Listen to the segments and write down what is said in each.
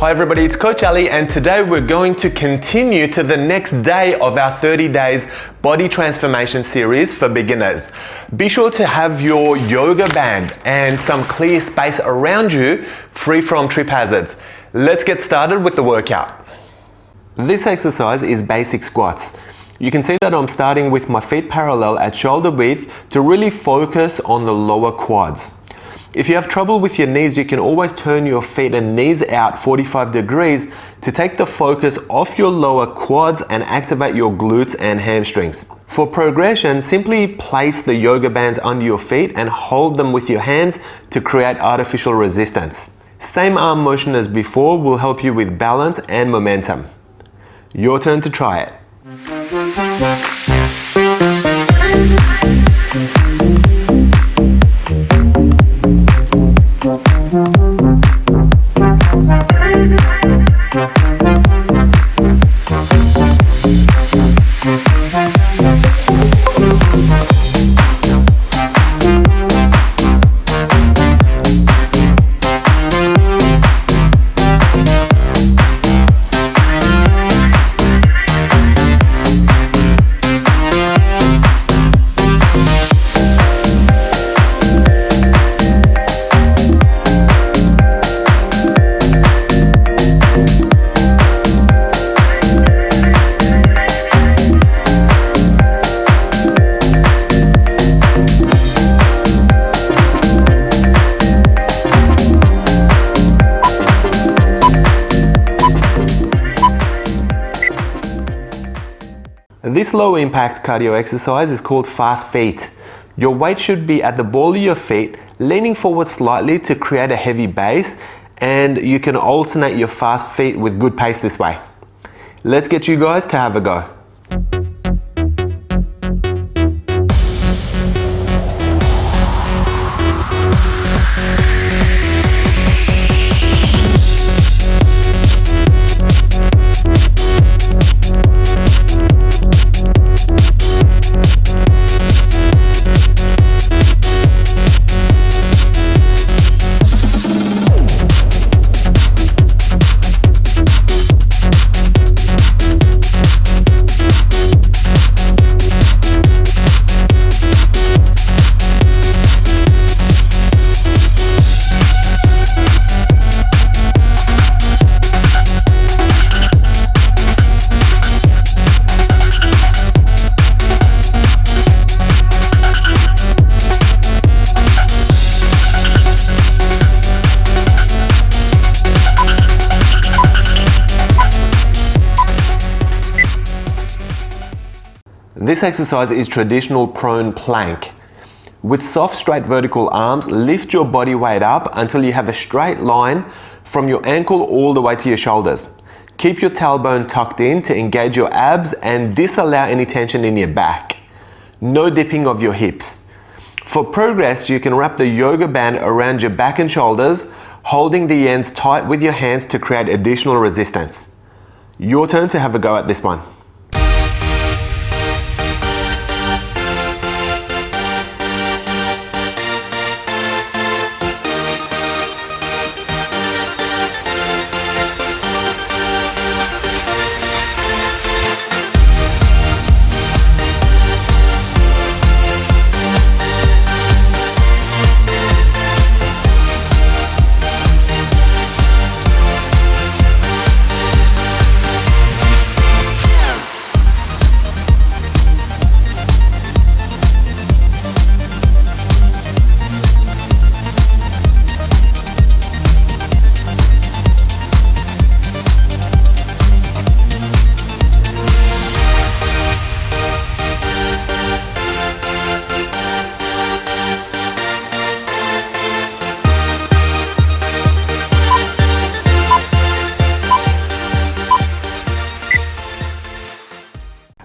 Hi everybody, it's Coach Ali, and today we're going to continue to the next day of our 30 days body transformation series for beginners. Be sure to have your yoga band and some clear space around you, free from trip hazards. Let's get started with the workout. This exercise is basic squats. You can see that I'm starting with my feet parallel at shoulder width to really focus on the lower quads. If you have trouble with your knees, you can always turn your feet and knees out 45 degrees to take the focus off your lower quads and activate your glutes and hamstrings. For progression, simply place the yoga bands under your feet and hold them with your hands to create artificial resistance. Same arm motion as before will help you with balance and momentum. Your turn to try it. This low impact cardio exercise is called fast feet. Your weight should be at the ball of your feet, leaning forward slightly to create a heavy base, and you can alternate your fast feet with good pace this way. Let's get you guys to have a go. This exercise is traditional prone plank. With soft, straight vertical arms, lift your body weight up until you have a straight line from your ankle all the way to your shoulders. Keep your tailbone tucked in to engage your abs and disallow any tension in your back. No dipping of your hips. For progress, you can wrap the yoga band around your back and shoulders, holding the ends tight with your hands to create additional resistance. Your turn to have a go at this one.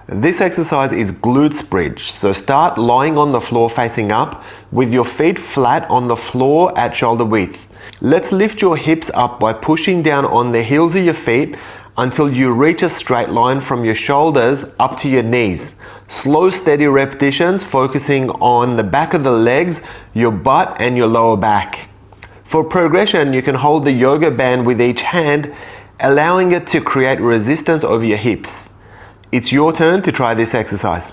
This exercise is glutes bridge, so start lying on the floor facing up with your feet flat on the floor at shoulder width. Let's lift your hips up by pushing down on the heels of your feet until you reach a straight line from your shoulders up to your knees. Slow, steady repetitions focusing on the back of the legs, your butt and your lower back. For progression, you can hold the yoga band with each hand, allowing it to create resistance over your hips. It's your turn to try this exercise.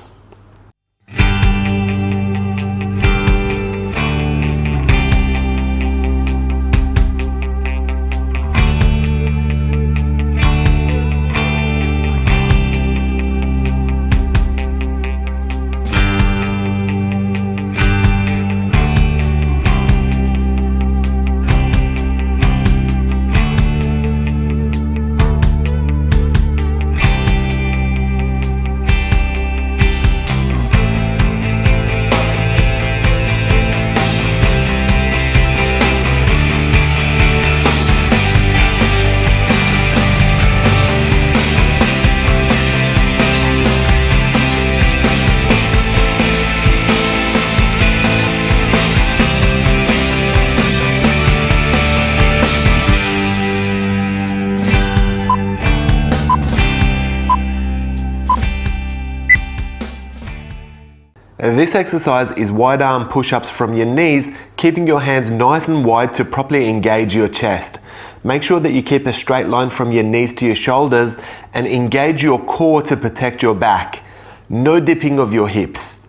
This exercise is wide arm push-ups from your knees, keeping your hands nice and wide to properly engage your chest. Make sure that you keep a straight line from your knees to your shoulders and engage your core to protect your back. No dipping of your hips.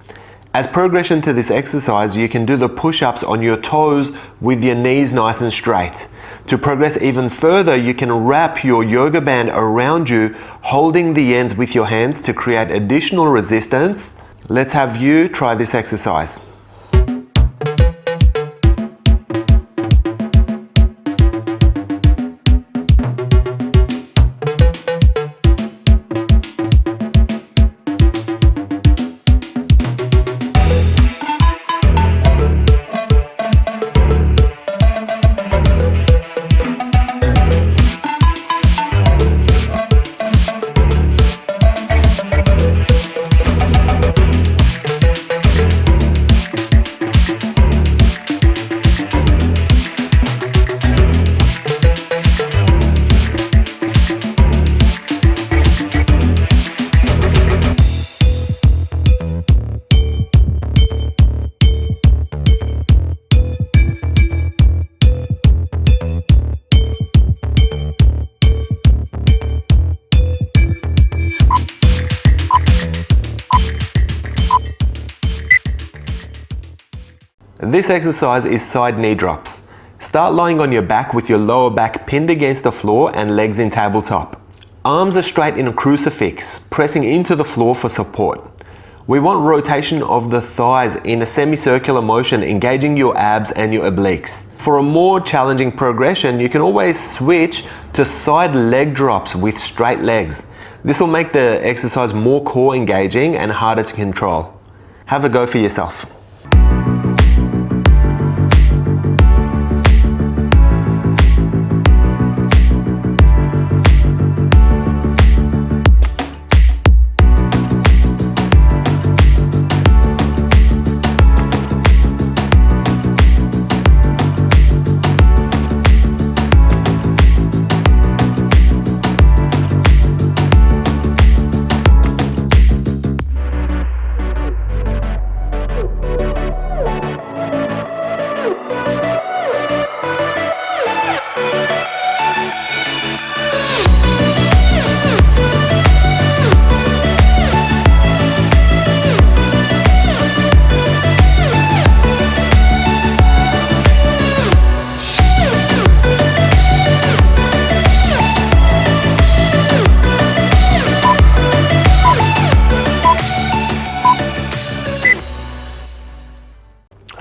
As progression to this exercise, you can do the push-ups on your toes with your knees nice and straight. To progress even further, you can wrap your yoga band around you, holding the ends with your hands to create additional resistance. Let's have you try this exercise. This exercise is side knee drops. Start lying on your back with your lower back pinned against the floor and legs in tabletop. Arms are straight in a crucifix, pressing into the floor for support. We want rotation of the thighs in a semicircular motion, engaging your abs and your obliques. For a more challenging progression, you can always switch to side leg drops with straight legs. This will make the exercise more core engaging and harder to control. Have a go for yourself.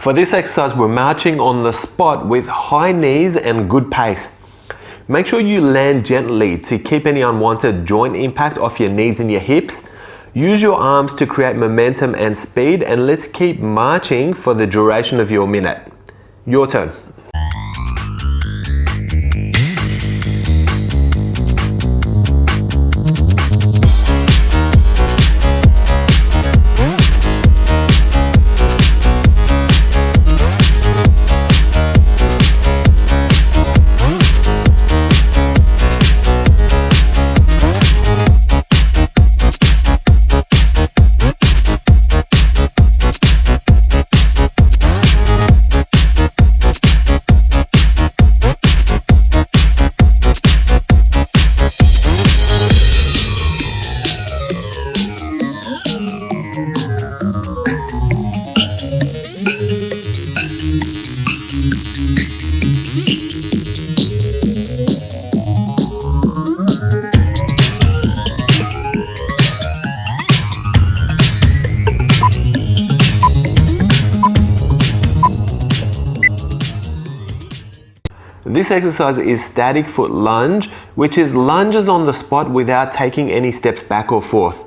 For this exercise, we're marching on the spot with high knees and good pace. Make sure you land gently to keep any unwanted joint impact off your knees and your hips. Use your arms to create momentum and speed, and let's keep marching for the duration of your minute. Your turn. This exercise is static foot lunge, which is lunges on the spot without taking any steps back or forth.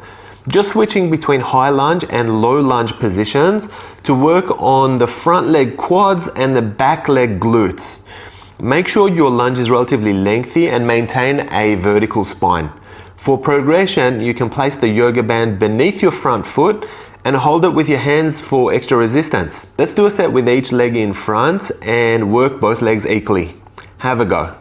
Just switching between high lunge and low lunge positions to work on the front leg quads and the back leg glutes. Make sure your lunge is relatively lengthy and maintain a vertical spine. For progression, you can place the yoga band beneath your front foot and hold it with your hands for extra resistance. Let's do a set with each leg in front and work both legs equally. Have a go.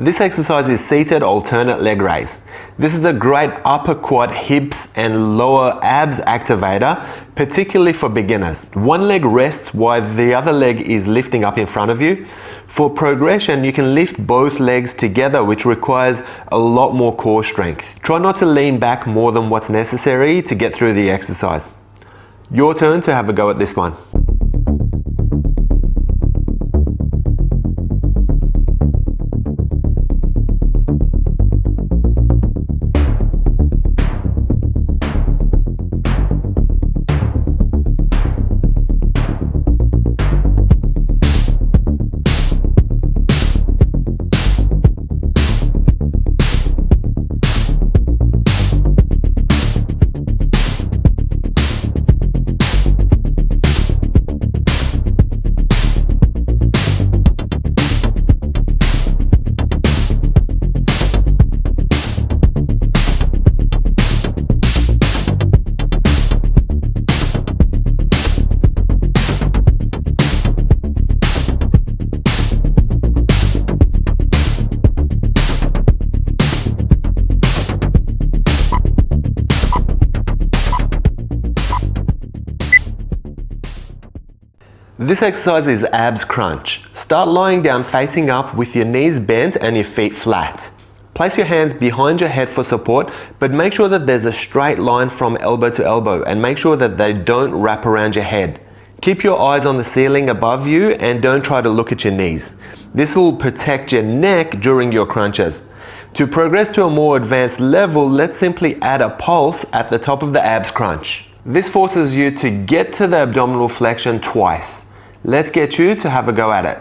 This exercise is seated alternate leg raise. This is a great upper quad, hips and lower abs activator, particularly for beginners. One leg rests while the other leg is lifting up in front of you. For progression, you can lift both legs together, which requires a lot more core strength. Try not to lean back more than what's necessary to get through the exercise. Your turn to have a go at this one. This exercise is abs crunch. Start lying down facing up with your knees bent and your feet flat. Place your hands behind your head for support, but make sure that there's a straight line from elbow to elbow and make sure that they don't wrap around your head. Keep your eyes on the ceiling above you and don't try to look at your knees. This will protect your neck during your crunches. To progress to a more advanced level, let's simply add a pulse at the top of the abs crunch. This forces you to get to the abdominal flexion twice. Let's get you to have a go at it.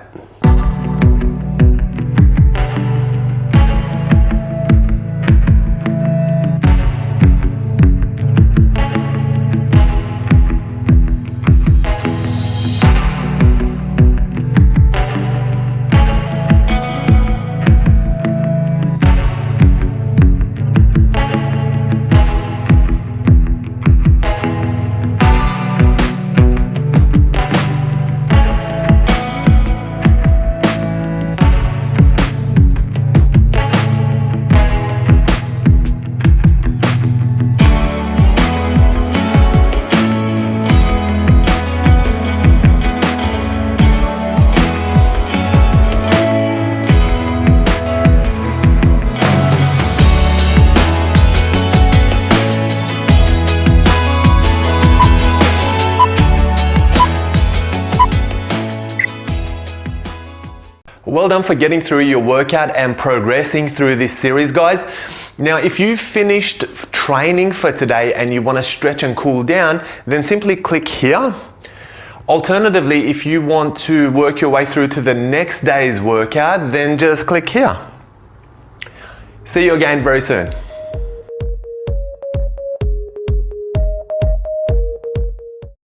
Well done for getting through your workout and progressing through this series, guys. Now, if you've finished training for today and you want to stretch and cool down, then simply click here. Alternatively, if you want to work your way through to the next day's workout, then just click here. See you again very soon.